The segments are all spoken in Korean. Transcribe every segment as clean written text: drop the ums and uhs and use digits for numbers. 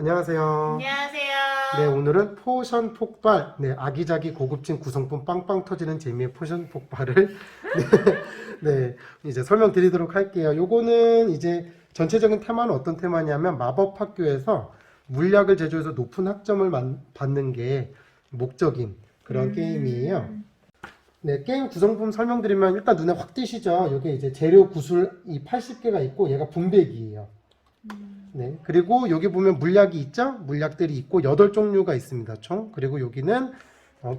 안녕하세요. 안녕하세요. 네, 오늘은 포션 폭발, 아기자기 고급진 구성품 빵빵 터지는 재미의 포션 폭발을 네, 이제 설명드리도록 할게요. 요거는 이제 전체적인 테마는 어떤 테마냐면 마법 학교에서 물약을 제조해서 높은 학점을 받는 게 목적인 그런 게임이에요. 네, 게임 구성품 설명드리면 일단 눈에 확 띄시죠? 이게 이제 재료 구슬 이 80개가 있고 얘가 분배기예요. 네, 그리고 여기 보면 물약이 있죠? 물약들이 있고 8종류가 있습니다, 총. 그리고 여기는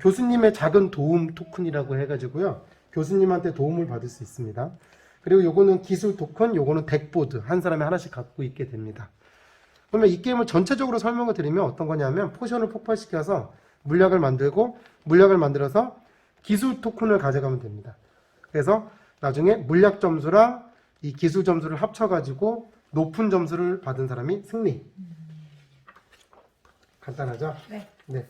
교수님의 작은 도움 토큰이라고 해가지고요. 교수님한테 도움을 받을 수 있습니다. 그리고 요거는 기술 토큰, 요거는 덱보드. 한 사람이 하나씩 갖고 있게 됩니다. 그러면 이 게임을 전체적으로 설명을 드리면 어떤 거냐면 포션을 폭발시켜서 물약을 만들고 물약을 만들어서 기술 토큰을 가져가면 됩니다. 그래서 나중에 물약 점수랑 이 기술 점수를 합쳐가지고 높은 점수를 받은 사람이 승리. 간단하죠? 네. 네.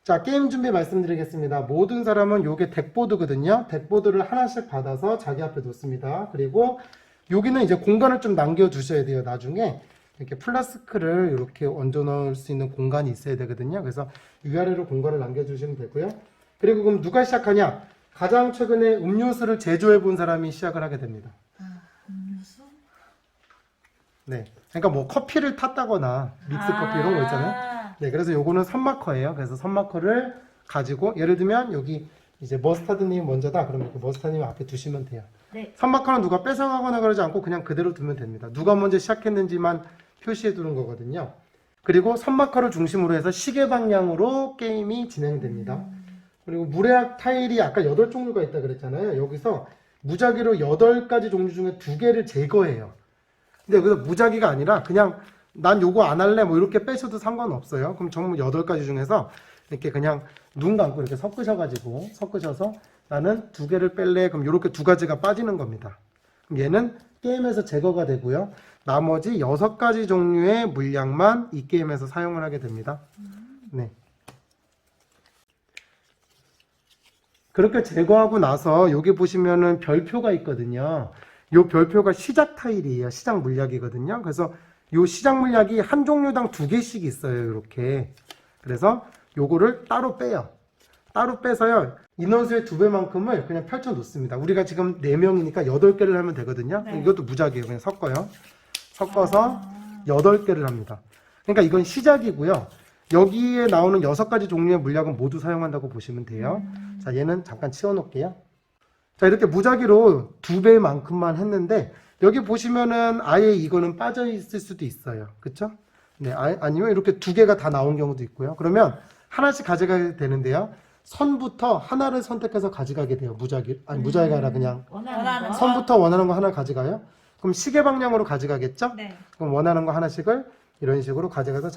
자, 게임 준비 말씀드리겠습니다. 모든 사람은 요게 덱보드거든요. 덱보드를 하나씩 받아서 자기 앞에 놓습니다. 그리고 여기는 이제 공간을 좀 남겨두셔야 돼요. 나중에 이렇게 플라스크를 이렇게 얹어 넣을 수 있는 공간이 있어야 되거든요. 그래서 위아래로 공간을 남겨주시면 되고요. 그리고 그럼 누가 시작하냐? 가장 최근에 음료수를 제조해 본 사람이 시작을 하게 됩니다. 음료수? 네. 그러니까 뭐 커피를 탔다거나 믹스 커피 이런 거 있잖아요. 네. 그래서 요거는 선마커예요. 그래서 선마커를 가지고 예를 들면 여기 이제 머스타드님 먼저다. 그러면 이렇게 머스타드님 앞에 두시면 돼요. 네. 선마커는 누가 뺏어가거나 그러지 않고 그냥 그대로 두면 됩니다. 누가 먼저 시작했는지만 표시해 두는 거거든요. 그리고 선마커를 중심으로 해서 시계 방향으로 게임이 진행됩니다. 그리고 물약 타일이 아까 8종류가 있다 그랬잖아요. 여기서 무작위로 8가지 종류 중에 2개를 제거해요. 근데 여기서 무작위가 아니라 그냥 난 요거 안 할래 뭐 이렇게 빼셔도 상관없어요. 그럼 전부 8가지 중에서 이렇게 그냥 눈 감고 이렇게 섞으셔서 나는 2개를 뺄래. 그럼 이렇게 2가지가 빠지는 겁니다. 그럼 얘는 게임에서 제거가 되고요. 나머지 6가지 종류의 물약만 이 게임에서 사용을 하게 됩니다. 네. 그렇게 제거하고 나서 여기 보시면은 별표가 있거든요. 요 별표가 시작 타일이에요. 시작 물약이거든요. 그래서 요 시작 물약이 한 종류당 2개씩 있어요. 이렇게. 그래서 요거를 따로 빼요. 따로 빼서요. 인원수의 2배만큼을 그냥 펼쳐 놓습니다. 우리가 지금 4명이니까 8개를 하면 되거든요. 네. 이것도 무작위예요. 그냥 섞어요. 섞어서 8개를 합니다. 그러니까 이건 시작이고요. 여기에 나오는 6가지 종류의 물약은 모두 사용한다고 보시면 돼요. 자, 얘는 잠깐 치워놓을게요. 자, 이렇게 무작위로 2배만큼만 했는데 여기 보시면은 아예 이거는 빠져 있을 수도 있어요. 그쵸? 네, 아니면 이렇게 2개가 다 나온 경우도 있고요. 그러면 하나씩 가져가게 되는데요. 선부터 하나를 선택해서 가져가게 돼요. 무작위가 아니라 그냥 원하는 거? 선부터 원하는 거 하나 가져가요. 그럼 시계 방향으로 가져가겠죠? 네. 그럼 원하는 거 하나씩을 이런 식으로 가져가서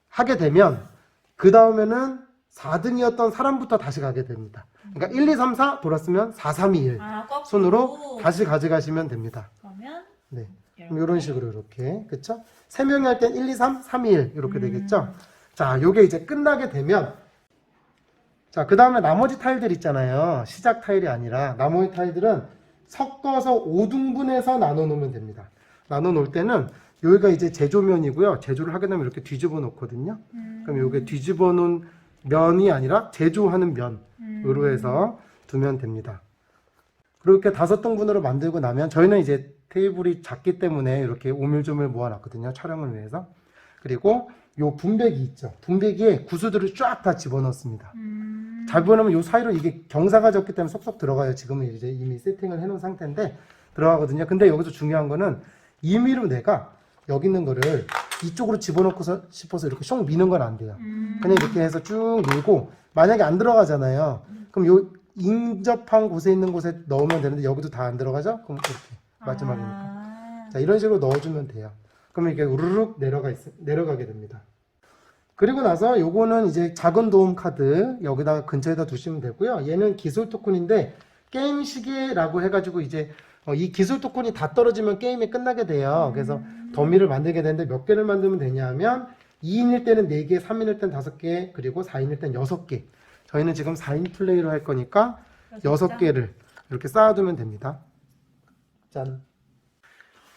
하게 되면 그 다음에는 4등이었던 사람부터 다시 가게 됩니다. 그러니까 1, 2, 3, 4 돌았으면 4, 3, 2, 1 거꾸로. 손으로 다시 가져가시면 됩니다. 그러면 네. 그럼 이런 식으로 이렇게 그쵸? 3명이 할 땐 1, 2, 3, 3, 2, 1 이렇게 되겠죠? 자, 요게 이제 끝나게 되면 자, 그 다음에 나머지 타일들 있잖아요. 시작 타일이 아니라 나머지 타일들은 섞어서 5등분해서 나눠 놓으면 됩니다. 나눠 놓을 때는 여기가 이제 제조면이고요. 제조를 하게 되면 이렇게 뒤집어 놓거든요. 그럼 요게 뒤집어 놓은 면이 아니라 제조하는 면으로 해서 두면 됩니다. 그렇게 5등분으로 만들고 나면 저희는 이제 테이블이 작기 때문에 이렇게 오밀조밀 모아놨거든요. 촬영을 위해서. 그리고 요 분배기 있죠. 분배기에 구슬들을 쫙 다 집어넣습니다. 잘 보면 요 사이로 이게 경사가 졌기 때문에 쏙쏙 들어가요. 지금은 이제 이미 세팅을 해놓은 상태인데 들어가거든요. 근데 여기서 중요한 거는 임의로 내가 여기 있는 거를 이쪽으로 집어넣고 싶어서 이렇게 숑 미는 건 안 돼요. 그냥 이렇게 해서 쭉 밀고 만약에 안 들어가잖아요. 그럼 요 인접한 곳에 있는 곳에 넣으면 되는데 여기도 다 안 들어가죠? 그럼 이렇게 마지막이니까. 자, 이런 식으로 넣어주면 돼요. 그러면 이게 우르륵 내려가게 됩니다. 그리고 나서 요거는 이제 작은 도움 카드 여기다 근처에다 두시면 되고요. 얘는 기술 토큰인데 게임 시계라고 해가지고 이제 이 기술 토큰이 다 떨어지면 게임이 끝나게 돼요. 그래서 더미를 만들게 되는데 몇 개를 만들면 되냐 하면 2인일 때는 4개, 3인일 때는 5개, 그리고 4인일 때는 6개. 저희는 지금 4인 플레이로 할 거니까 6개를 이렇게 쌓아두면 됩니다. 짠.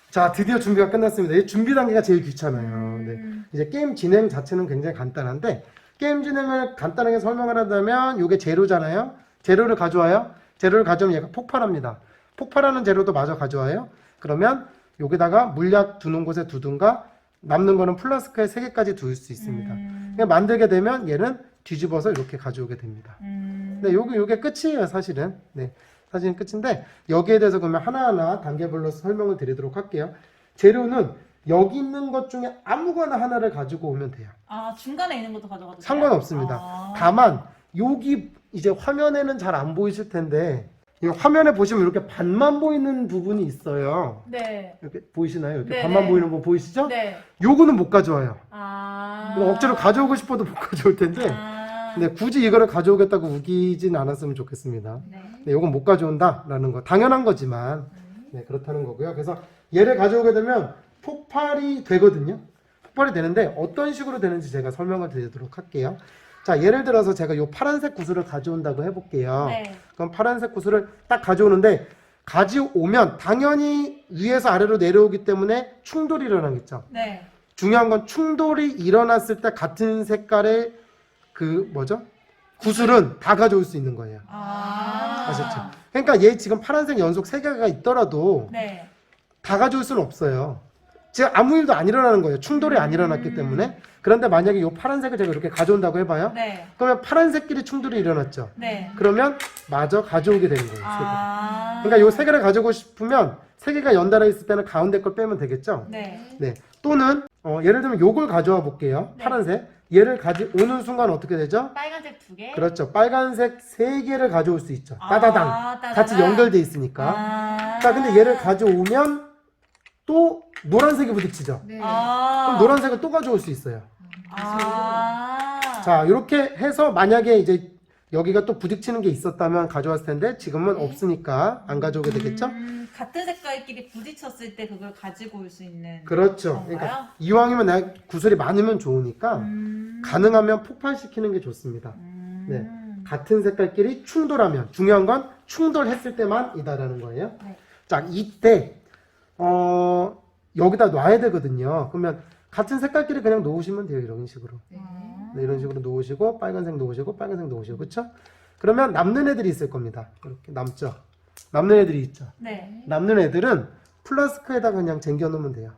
자, 드디어 준비가 끝났습니다. 이 준비 단계가 제일 귀찮아요. 네. 이제 게임 진행 자체는 굉장히 간단한데 게임 진행을 간단하게 설명을 한다면 이게 재료잖아요. 재료를 가져와요. 재료를 가져오면 얘가 폭발합니다. 폭발하는 재료도 마저 가져와요. 그러면 여기다가 물약 두는 곳에 두든가 남는 거는 플라스크에 3개까지 두을 수 있습니다. 그냥 만들게 되면 얘는 뒤집어서 이렇게 가져오게 됩니다. 네, 요게 끝이에요, 사실은. 네, 사실은 끝인데 여기에 대해서 그러면 하나하나 단계별로 설명을 드리도록 할게요. 재료는 여기 있는 것 중에 아무거나 하나를 가지고 오면 돼요. 아, 중간에 있는 것도 가져가도 돼요? 상관없습니다. 아. 다만 여기 이제 화면에는 잘 안 보이실 텐데 이 화면에 보시면 이렇게 반만 보이는 부분이 있어요. 네. 이렇게 보이시나요? 이렇게 네, 반만 네. 보이는 거 보이시죠? 네. 요거는 못 가져와요. 아. 이거 억지로 가져오고 싶어도 못 가져올 텐데 아. 근데 굳이 이거를 가져오겠다고 우기진 않았으면 좋겠습니다. 네. 네, 요건 못 가져온다라는 거 당연한 거지만 네, 그렇다는 거고요. 그래서 얘를 가져오게 되면 폭발이 되거든요. 폭발이 되는데 어떤 식으로 되는지 제가 설명을 드리도록 할게요. 자, 예를 들어서 제가 요 파란색 구슬을 가져온다고 해볼게요. 네. 그럼 파란색 구슬을 딱 가져오는데 가져오면 당연히 위에서 아래로 내려오기 때문에 충돌이 일어나겠죠. 네. 중요한 건 충돌이 일어났을 때 같은 색깔의 그 뭐죠? 구슬은 다 가져올 수 있는 거예요. 아. 아셨죠? 그러니까 얘 지금 파란색 연속 3개가 있더라도 네. 다 가져올 수는 없어요. 지금 아무 일도 안 일어나는 거예요. 충돌이 안 일어났기 때문에. 그런데 만약에 이 파란색을 제가 이렇게 가져온다고 해봐요. 네. 그러면 파란색끼리 충돌이 일어났죠. 네. 그러면 마저 가져오게 되는 거예요. 아. 그러니까 이 3개를 가져오고 싶으면 3개가 연달아 있을 때는 가운데 걸 빼면 되겠죠. 네. 네. 또는 예를 들면 요걸 가져와 볼게요. 네. 파란색. 얘를 가져오는 순간 어떻게 되죠? 빨간색 2개. 그렇죠. 빨간색 3개를 가져올 수 있죠. 아, 따다당. 따다당. 같이 연결돼 있으니까. 아. 자, 근데 얘를 가져오면 또 노란색이 부딪히죠. 네. 아. 그럼 노란색을 또 가져올 수 있어요. 아. 자, 이렇게 해서 만약에 이제 여기가 또 부딪히는 게 있었다면 가져왔을 텐데 지금은 네. 없으니까 안 가져오게 되겠죠? 같은 색깔끼리 부딪혔을 때 그걸 가지고 올 수 있는. 그렇죠. 그런가요? 그러니까 이왕이면 내가 구슬이 많으면 좋으니까 가능하면 폭발시키는 게 좋습니다. 네. 같은 색깔끼리 충돌하면 중요한 건 충돌했을 때만이다라는 거예요. 네. 자, 이때 여기다 놔야 되거든요. 그러면 같은 색깔끼리 그냥 놓으시면 돼요. 이런 식으로. 네. 네, 이런 식으로 놓으시고 빨간색 놓으시고 빨간색 놓으시고 그렇죠? 그러면 남는 애들이 있을 겁니다. 이렇게 남죠. 남는 애들이 있죠. 네. 남는 애들은 플라스크에다 그냥 쟁겨 놓으면 돼요.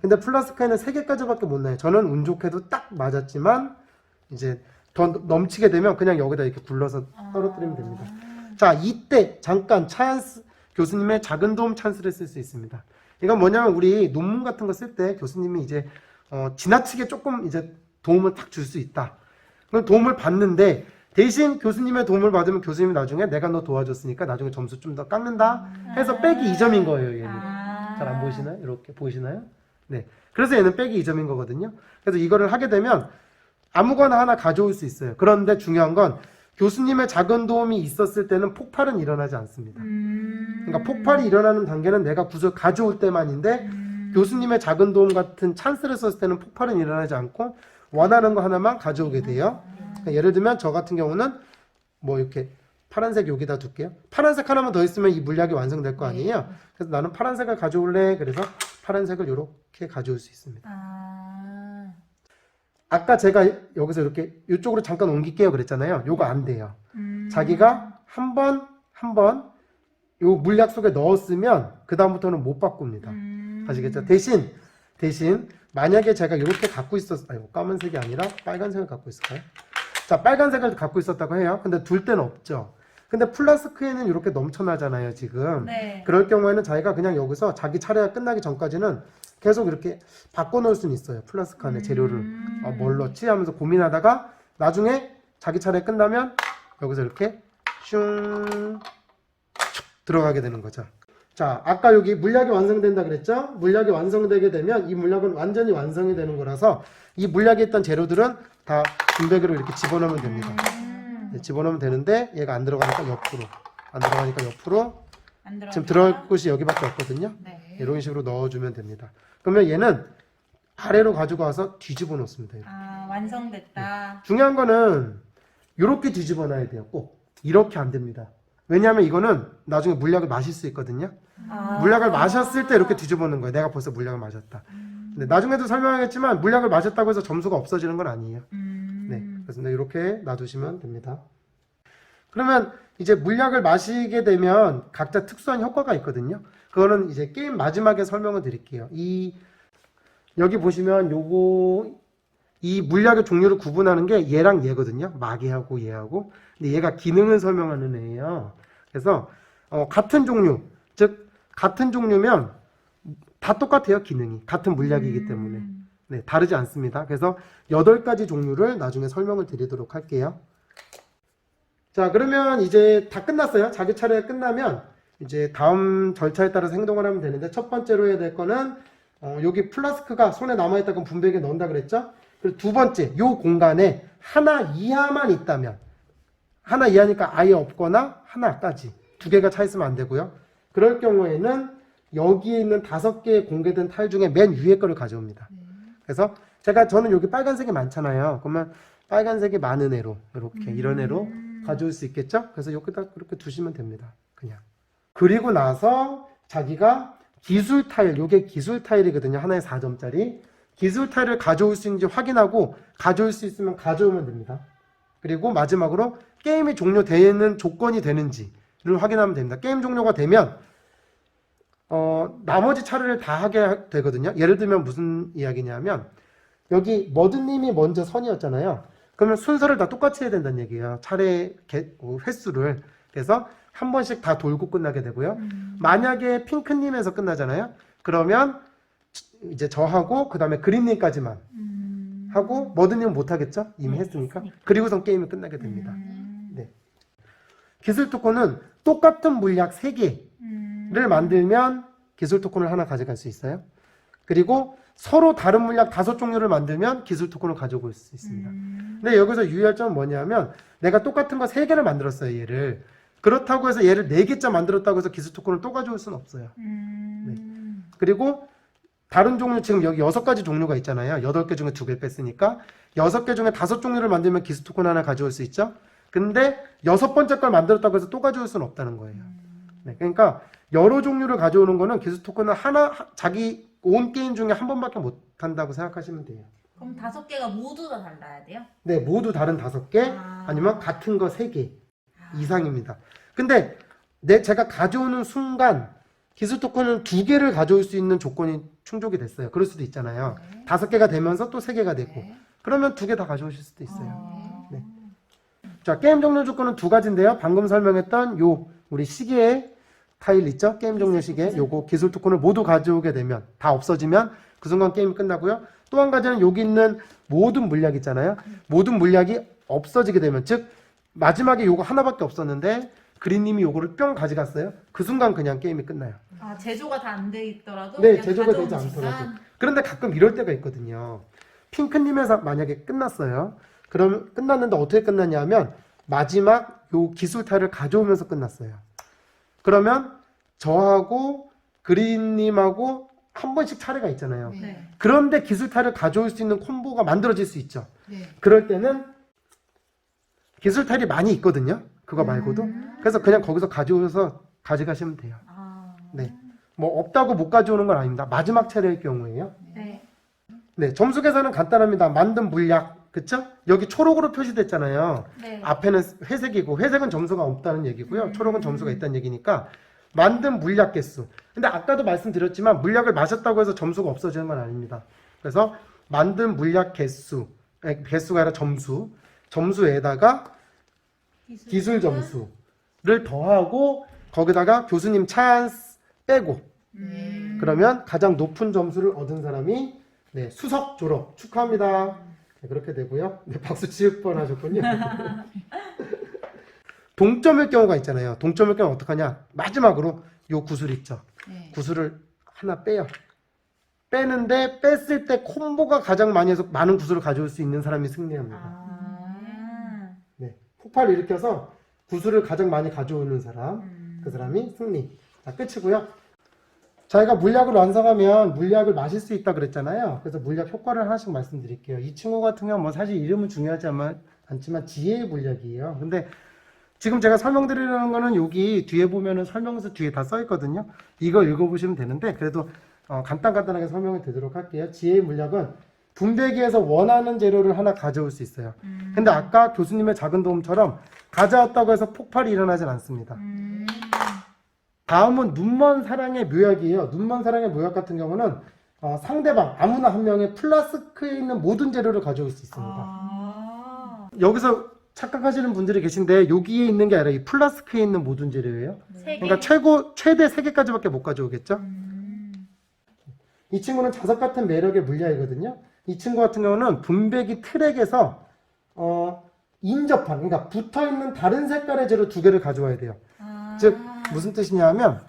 근데 플라스크에는 3개까지밖에 못 나요. 저는 운 좋게도 딱 맞았지만 이제 더 넘치게 되면 그냥 여기다 이렇게 굴러서 떨어뜨리면 됩니다. 자, 이때 잠깐 교수님의 작은 도움 찬스를 쓸 수 있습니다. 이건 뭐냐면 우리 논문 같은 거 쓸 때 교수님이 이제 지나치게 조금 이제 도움을 딱 줄 수 있다. 그럼 도움을 받는데 대신 교수님의 도움을 받으면 교수님이 나중에 내가 너 도와줬으니까 나중에 점수 좀 더 깎는다 해서 빼기 2점인 거예요. 얘는. 잘 안 보이시나요? 이렇게 보이시나요? 네. 그래서 얘는 빼기 2점인 거거든요. 그래서 이거를 하게 되면 아무거나 하나 가져올 수 있어요. 그런데 중요한 건 교수님의 작은 도움이 있었을 때는 폭발은 일어나지 않습니다. 그러니까 폭발이 일어나는 단계는 내가 구슬 가져올 때만인데 교수님의 작은 도움 같은 찬스를 썼을 때는 폭발은 일어나지 않고 원하는 거 하나만 가져오게 돼요. 그러니까 예를 들면 저 같은 경우는 뭐 이렇게 파란색 여기다 둘게요. 파란색 하나만 더 있으면 이 물약이 완성될 거 아니에요. 그래서 나는 파란색을 가져올래. 그래서 파란색을 이렇게 가져올 수 있습니다. 아. 아까 제가 여기서 이렇게 이쪽으로 잠깐 옮길게요 그랬잖아요. 요거 안 돼요. 자기가 한 번 요 물약 속에 넣었으면 그 다음부터는 못 바꿉니다. 아시겠죠? 대신 만약에 제가 이렇게 갖고 아이고 까만색이 아니라 빨간색을 갖고 있을까요? 자, 빨간색을 갖고 있었다고 해요. 근데 둘 데는 없죠. 근데 플라스크에는 이렇게 넘쳐나잖아요 지금. 네. 그럴 경우에는 자기가 그냥 여기서 자기 차례가 끝나기 전까지는 계속 이렇게 바꿔놓을 수는 있어요. 플라스크 안에 재료를 뭘 넣지 하면서 고민하다가 나중에 자기 차례 끝나면 여기서 이렇게 슝 들어가게 되는 거죠. 자, 아까 여기 물약이 완성된다 그랬죠? 물약이 완성되게 되면 이 물약은 완전히 완성이 되는 거라서 이 물약에 있던 재료들은 다 분배기로 이렇게 집어넣으면 됩니다. 네, 집어넣으면 되는데 얘가 안 들어가니까 옆으로 안 지금 들어갈 곳이 여기밖에 없거든요. 네. 이런 식으로 넣어주면 됩니다. 그러면 얘는 아래로 가지고 와서 뒤집어 놓습니다. 이렇게. 아, 완성됐다. 중요한 거는 이렇게 뒤집어 놔야 돼요. 꼭 이렇게 안 됩니다. 왜냐하면 이거는 나중에 물약을 마실 수 있거든요. 물약을 마셨을 때 이렇게 뒤집어놓는 거예요. 내가 벌써 물약을 마셨다. 근데 나중에도 설명하겠지만 물약을 마셨다고 해서 점수가 없어지는 건 아니에요. 네, 그래서 이렇게 놔두시면 됩니다. 그러면 이제 물약을 마시게 되면 각자 특수한 효과가 있거든요. 그거는 이제 게임 마지막에 설명을 드릴게요. 여기 보시면 이 물약의 종류를 구분하는 게 얘랑 얘거든요. 마개하고 얘하고. 근데 얘가 기능을 설명하는 애예요. 그래서 같은 종류, 즉 같은 종류면 다 똑같아요. 기능이 같은 물약이기 때문에 네, 다르지 않습니다. 그래서 8가지 종류를 나중에 설명을 드리도록 할게요. 자, 그러면 이제 다 끝났어요. 자기 차례 끝나면 이제 다음 절차에 따라서 행동을 하면 되는데, 첫 번째로 해야 될 거는 여기 플라스크가 손에 남아있다 그럼 분배기에 넣는다 그랬죠? 그리고 두 번째, 요 공간에 하나 이하만 있다면, 하나 이하니까 아예 없거나 하나까지, 2개가 차 있으면 안 되고요. 그럴 경우에는 여기에 있는 5개의 공개된 타일 중에 맨 위에 거를 가져옵니다. 그래서 저는 여기 빨간색이 많잖아요. 그러면 빨간색이 많은 애로, 이렇게 이런 애로 가져올 수 있겠죠? 그래서 여기다 그렇게 두시면 됩니다. 그냥. 그리고 나서 자기가 기술 타일, 요게 기술 타일이거든요. 하나에 4점짜리. 기술 타일을 가져올 수 있는지 확인하고 가져올 수 있으면 가져오면 됩니다. 그리고 마지막으로 게임이 종료되는 조건이 되는지를 확인하면 됩니다. 게임 종료가 되면 나머지 차례를 다 하게 되거든요. 예를 들면 무슨 이야기냐면 여기 머드님이 먼저 선이었잖아요. 그러면 순서를 다 똑같이 해야 된다는 얘기예요. 차례 횟수를. 그래서 한 번씩 다 돌고 끝나게 되고요. 만약에 핑크님에서 끝나잖아요. 그러면 이제 저하고 그 다음에 그린님까지만 하고 머드님은 못하겠죠? 이미 했으니까. 그리고선 게임이 끝나게 됩니다. 네. 기술 토큰은 똑같은 물약 3개를 만들면 기술 토큰을 하나 가져갈 수 있어요. 그리고 서로 다른 물약 5종류를 만들면 기술 토큰을 가져올 수 있습니다. 근데 여기서 유의할 점은 뭐냐면 내가 똑같은 거 3개를 만들었어요. 얘를. 그렇다고 해서 얘를 4개째 만들었다고 해서 기술 토큰을 또 가져올 수는 없어요. 네. 그리고 다른 종류, 지금 여기 6가지 종류가 있잖아요. 8개 중에 2개 뺐으니까 6개 중에 5종류를 만들면 기술 토큰 하나 가져올 수 있죠. 근데 6번째 걸 만들었다고 해서 또 가져올 수는 없다는 거예요. 네. 그러니까 여러 종류를 가져오는 거는 기술 토큰은 자기 온 게임 중에 한 번밖에 못 한다고 생각하시면 돼요. 그럼 5개가 모두 다 달라야 돼요? 네, 모두 다른 5개 아니면 같은 거 3개 이상입니다. 근데 제가 가져오는 순간 기술 토큰은 2개를 가져올 수 있는 조건이 충족이 됐어요. 그럴 수도 있잖아요. 5개가 되면서 또 3개가 되고 그러면 2개 다 가져오실 수도 있어요. 네. 자, 게임 종료 조건은 2가지인데요. 방금 설명했던 우리 시계 타일 있죠? 게임 종료 시계. 요거 기술 토큰을 모두 가져오게 되면 다 없어지면 그 순간 게임이 끝나고요. 또 한 가지는 여기 있는 모든 물약 있잖아요. 모든 물약이 없어지게 되면, 즉 마지막에 요거 하나밖에 없었는데 그린님이 요거를 뿅 가져갔어요. 그 순간 그냥 게임이 끝나요. 제조가 다 안 돼 있더라도 네, 그냥 제조가 되지 가져오는 않더라도. 순간? 그런데 가끔 이럴 때가 있거든요. 핑크님에서 만약에 끝났어요. 그럼 끝났는데 어떻게 끝났냐면 마지막 요 기술 타일을 가져오면서 끝났어요. 그러면 저하고 그린님하고 한 번씩 차례가 있잖아요. 네. 그런데 기술 타일을 가져올 수 있는 콤보가 만들어질 수 있죠. 네. 그럴 때는 기술 타일이 많이 있거든요. 그거 말고도. 그래서 그냥 거기서 가져오셔서 가져가시면 돼요. 네. 뭐 없다고 못 가져오는 건 아닙니다. 마지막 차례일 경우에요. 네. 네, 점수 계산은 간단합니다. 만든 물약, 그쵸? 여기 초록으로 표시됐잖아요. 네. 앞에는 회색이고, 회색은 점수가 없다는 얘기고요. 초록은 점수가 있다는 얘기니까 만든 물약 개수. 근데 아까도 말씀드렸지만 물약을 마셨다고 해서 점수가 없어지는 건 아닙니다. 그래서 만든 물약 개수가 아니라 점수에다가 기술 점수를 더하고 거기다가 교수님 찬스 빼고 그러면 가장 높은 점수를 얻은 사람이 수석 졸업 축하합니다. 네, 그렇게 되고요. 네, 박수 치을 뻔하셨군요. 동점일 경우가 있잖아요. 동점일 경우 어떡하냐? 마지막으로 요 구슬 있죠. 네. 구슬을 하나 빼요. 빼는데 뺐을 때 콤보가 가장 많이 해서 많은 구슬을 가져올 수 있는 사람이 승리합니다. 네, 폭발을 일으켜서 구슬을 가장 많이 가져오는 사람, 그 사람이 승리. 자, 끝이고요. 저희가 물약을 완성하면 물약을 마실 수 있다 그랬잖아요. 그래서 물약 효과를 하나씩 말씀드릴게요. 이 친구 같은 경우는 뭐 사실 이름은 중요하지 않지만 지혜의 물약이에요. 근데 지금 제가 설명드리려는 거는 여기 뒤에 보면은 설명서 뒤에 다 써 있거든요. 이거 읽어보시면 되는데 그래도 간단하게 설명을 드리도록 할게요. 지혜의 물약은 분배기에서 원하는 재료를 하나 가져올 수 있어요. 근데 아까 교수님의 작은 도움처럼 가져왔다고 해서 폭발이 일어나진 않습니다. 다음은 눈먼 사랑의 묘약이에요. 눈먼 사랑의 묘약 같은 경우는 상대방 아무나 한 명의 플라스크에 있는 모든 재료를 가져올 수 있습니다. 여기서 착각하시는 분들이 계신데 여기에 있는 게 아니라 이 플라스크에 있는 모든 재료예요. 그러니까 최대 3개까지밖에 못 가져오겠죠. 이 친구는 자석 같은 매력의 물약이거든요. 이 친구 같은 경우는 분배기 트랙에서 인접한, 그러니까 붙어있는 다른 색깔의 재료 2개를 가져와야 돼요. 즉 무슨 뜻이냐면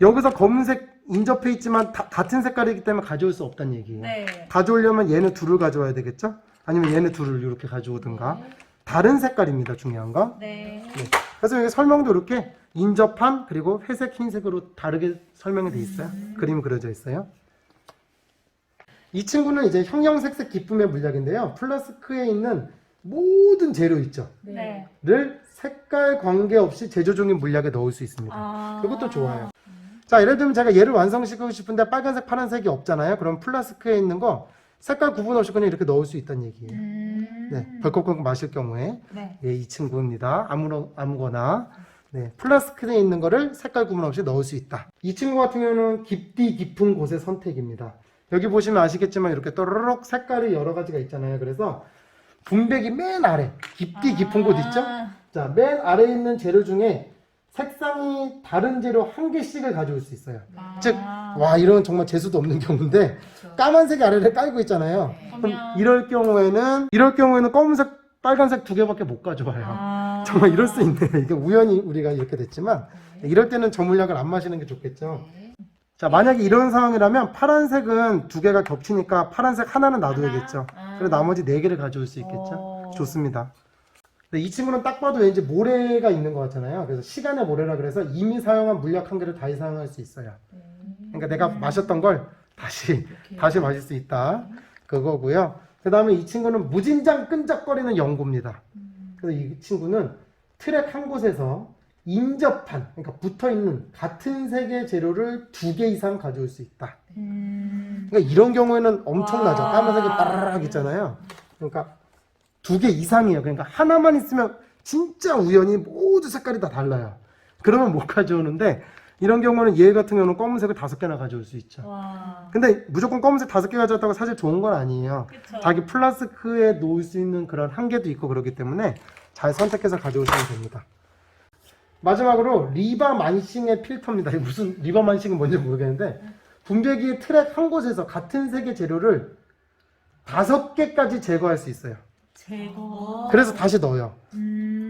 여기서 검은색 인접해 있지만 같은 색깔이기 때문에 가져올 수 없다는 얘기예요. 네. 가져오려면 얘는 2를 가져와야 되겠죠? 아니면 얘네 2를 이렇게 가져오든가. 다른 색깔입니다, 중요한 건. 네. 네. 그래서 여기 설명도 이렇게 인접한 그리고 회색, 흰색으로 다르게 설명이 돼 있어요. 그림이 그려져 있어요. 이 친구는 이제 형형색색 기쁨의 물약인데요. 플라스크에 있는 모든 재료 있죠. 네. 를 색깔 관계없이 제조종인 물약에 넣을 수 있습니다. 이것도 좋아요. 자, 예를 들면 제가 얘를 완성시키고 싶은데 빨간색, 파란색이 없잖아요. 그럼 플라스크에 있는 거 색깔 구분 없이 그냥 이렇게 넣을 수 있다는 얘기예요. 네, 벌컥벌컥 마실 경우에 네. 예, 이 친구입니다. 아무거나 네, 플라스크에 있는 거를 색깔 구분 없이 넣을 수 있다. 이 친구 같은 경우는 깊디 깊은 곳의 선택입니다. 여기 보시면 아시겠지만 이렇게 또르륵 색깔이 여러 가지가 있잖아요. 그래서 분배기 맨 아래 깊디 깊은 곳 있죠? 자, 맨 아래에 있는 재료 중에 색상이 다른 재료 1개씩을 가져올 수 있어요. 즉, 와, 이런 정말 재수도 없는 경우인데 까만색이 아래를 깔고 있잖아요. 그럼 이럴 경우에는 검은색, 빨간색 2개밖에 못 가져와요. 정말 이럴 수 있네요. 이게 우연히 우리가 이렇게 됐지만 이럴 때는 저 물약을 안 마시는 게 좋겠죠. 자, 만약에 이런 상황이라면 파란색은 2개가 겹치니까 파란색 하나는 놔둬야겠죠. 그래서 나머지 4개를 가져올 수 있겠죠. 좋습니다. 근데 이 친구는 딱 봐도 왠지 모래가 있는 것 같잖아요. 그래서 시간의 모래라 그래서 이미 사용한 물약 1개를 다시 사용할 수 있어요. 그러니까 내가 마셨던 걸 다시 마실 수 있다. 그거고요. 그 다음에 이 친구는 무진장 끈적거리는 연고입니다. 그래서 이 친구는 트랙 한 곳에서 인접한, 그러니까 붙어있는 같은 색의 재료를 2개 이상 가져올 수 있다. 그러니까 이런 경우에는 엄청나죠. 까만색이 빠르르 있잖아요. 그러니까 2개 이상이에요. 그러니까 하나만 있으면 진짜 우연히 모두 색깔이 다 달라요. 그러면 못 가져오는데 이런 경우는 얘 같은 경우는 검은색을 5개나 가져올 수 있죠. 근데 무조건 검은색 5개 가져왔다고 사실 좋은 건 아니에요. 그쵸. 자기 플라스크에 놓을 수 있는 그런 한계도 있고 그렇기 때문에 잘 선택해서 가져오시면 됩니다. 마지막으로 리바 만싱의 필터입니다. 무슨 리바 만싱은 뭔지 모르겠는데 분배기 트랙 한 곳에서 같은 색의 재료를 5개까지 제거할 수 있어요. 제거. 그래서 다시 넣어요.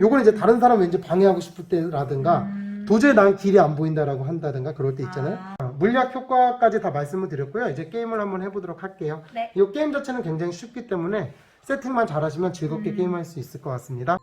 요거는 이제 다른 사람 왠지 방해하고 싶을 때라든가 도저히 난 길이 안 보인다라고 한다든가 그럴 때 있잖아요. 물약 효과까지 다 말씀을 드렸고요. 이제 게임을 한번 해보도록 할게요. 네. 이 게임 자체는 굉장히 쉽기 때문에 세팅만 잘하시면 즐겁게 게임할 수 있을 것 같습니다.